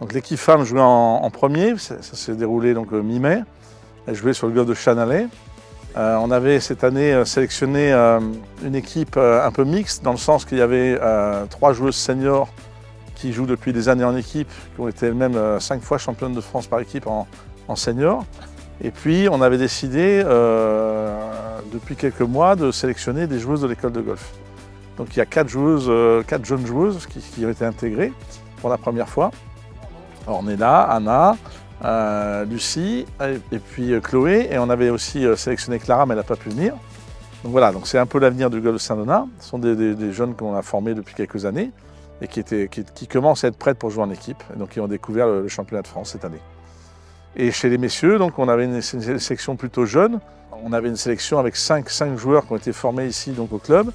Donc l'équipe femme jouait en premier, ça s'est déroulé donc mi-mai. Elle jouait sur le golf de Chanalais. On avait cette année sélectionné une équipe un peu mixte, dans le sens qu'il y avait 3 joueuses seniors qui jouent depuis des années en équipe, qui ont été elles-mêmes 5 fois championnes de France par équipe en senior. Et puis on avait décidé depuis quelques mois de sélectionner des joueuses de l'école de golf. Donc il y a 4 jeunes joueuses qui ont été intégrées pour la première fois. Ornella, Anna, Lucie et puis Chloé. Et on avait aussi sélectionné Clara, mais elle n'a pas pu venir. Donc voilà, donc c'est un peu l'avenir du golf de Saint-Donat. Ce sont des jeunes qu'on a formés depuis quelques années et qui commencent à être prêtes pour jouer en équipe. Et donc ils ont découvert le championnat de France cette année. Et chez les messieurs, donc on avait une sélection plutôt jeune. On avait une sélection avec 5 joueurs qui ont été formés ici donc, au club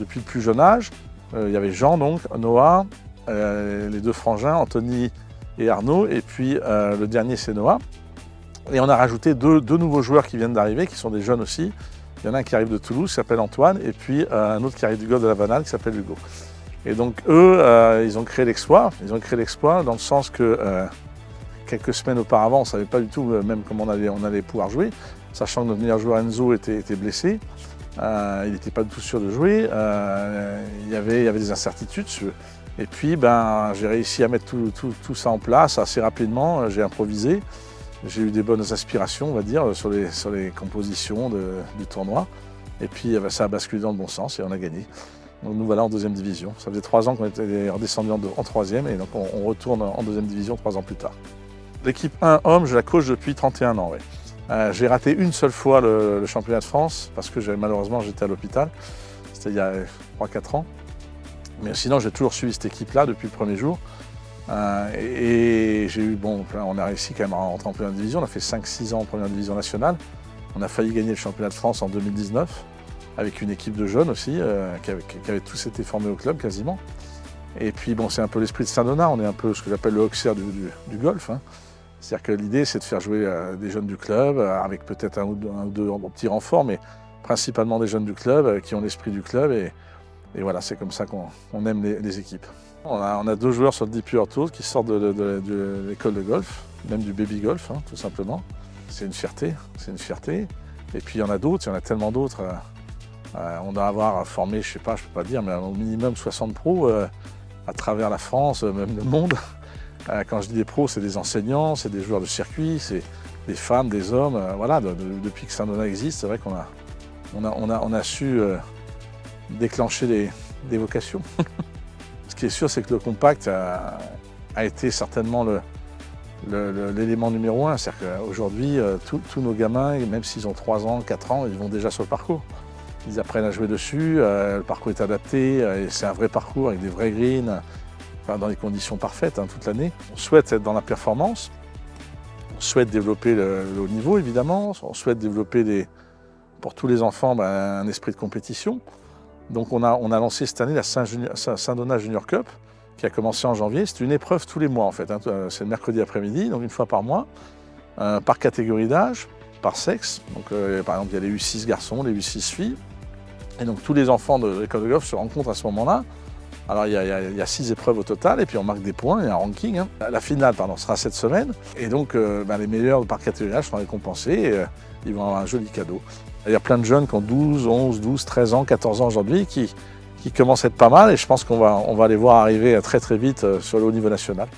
depuis le plus jeune âge. Il y avait Jean, donc, Noah, les 2 frangins, Anthony et Arnaud, et puis le dernier c'est Noah. Et on a rajouté deux nouveaux joueurs qui viennent d'arriver, qui sont des jeunes aussi. Il y en a un qui arrive de Toulouse, qui s'appelle Antoine, et puis un autre qui arrive du golf de la Vanale, qui s'appelle Hugo. Et donc eux, ils ont créé l'exploit. Ils ont créé l'exploit dans le sens que quelques semaines auparavant, on ne savait pas du tout même comment on allait pouvoir jouer, sachant que notre meilleur joueur Enzo était blessé. Il n'était pas du tout sûr de jouer. Il y avait des incertitudes. Et puis, j'ai réussi à mettre tout ça en place assez rapidement. J'ai improvisé. J'ai eu des bonnes aspirations, on va dire, sur les compositions du tournoi. Et puis, ça a basculé dans le bon sens et on a gagné. Donc, nous voilà en 2e division. Ça faisait 3 ans qu'on était redescendu en 3e et donc on retourne en 2e division 3 ans plus tard. L'équipe 1 homme, je la coach depuis 31 ans. Ouais. J'ai raté une seule fois le championnat de France parce que malheureusement j'étais à l'hôpital. C'était il y a 3-4 ans. Mais sinon, j'ai toujours suivi cette équipe-là depuis le premier jour. Et j'ai eu, on a réussi quand même à rentrer en première division. On a fait 5-6 ans en première division nationale. On a failli gagner le championnat de France en 2019 avec une équipe de jeunes aussi qui avaient tous été formés au club quasiment. Et puis c'est un peu l'esprit de Saint-Donat. On est un peu ce que j'appelle le Auxerre du golf. Hein. C'est-à-dire que l'idée, c'est de faire jouer des jeunes du club, avec peut-être un ou deux petits renforts, mais principalement des jeunes du club qui ont l'esprit du club. Et voilà, c'est comme ça qu'on aime les équipes. On a 2 joueurs sur le DP Tour qui sortent de l'école de golf, même du baby golf, hein, tout simplement. C'est une fierté. Et puis il y en a d'autres, il y en a tellement d'autres. On doit avoir formé, je ne peux pas dire, mais au minimum 60 pros à travers la France, même le monde. Quand je dis des pros, c'est des enseignants, c'est des joueurs de circuit, c'est des femmes, des hommes. Voilà, depuis que Saint-Donat existe, c'est vrai qu'on a su déclencher des vocations. Ce qui est sûr, c'est que le compact a été certainement l'élément numéro 1. C'est-à-dire qu'aujourd'hui, tous nos gamins, même s'ils ont 3 ans, 4 ans, ils vont déjà sur le parcours. Ils apprennent à jouer dessus, le parcours est adapté, et c'est un vrai parcours avec des vrais greens, dans des conditions parfaites toute l'année. On souhaite être dans la performance, on souhaite développer le haut niveau évidemment, on souhaite développer pour tous les enfants un esprit de compétition. Donc on a lancé cette année la Saint-Donat Junior Cup qui a commencé en janvier. C'est une épreuve tous les mois en fait, c'est le mercredi après-midi, donc une fois par mois, par catégorie d'âge, par sexe. Donc par exemple il y a les U6 garçons, les U6 filles. Et donc tous les enfants de l'école de golf se rencontrent à ce moment-là. Alors il y a 6 épreuves au total et puis on marque des points, il y a un ranking. Hein. La finale sera cette semaine et donc les meilleurs par catégorie seront récompensés et ils vont avoir un joli cadeau. Il y a plein de jeunes qui ont 12, 11, 12, 13 ans, 14 ans aujourd'hui qui commencent à être pas mal et je pense qu'on va les voir arriver très très vite sur le haut niveau national.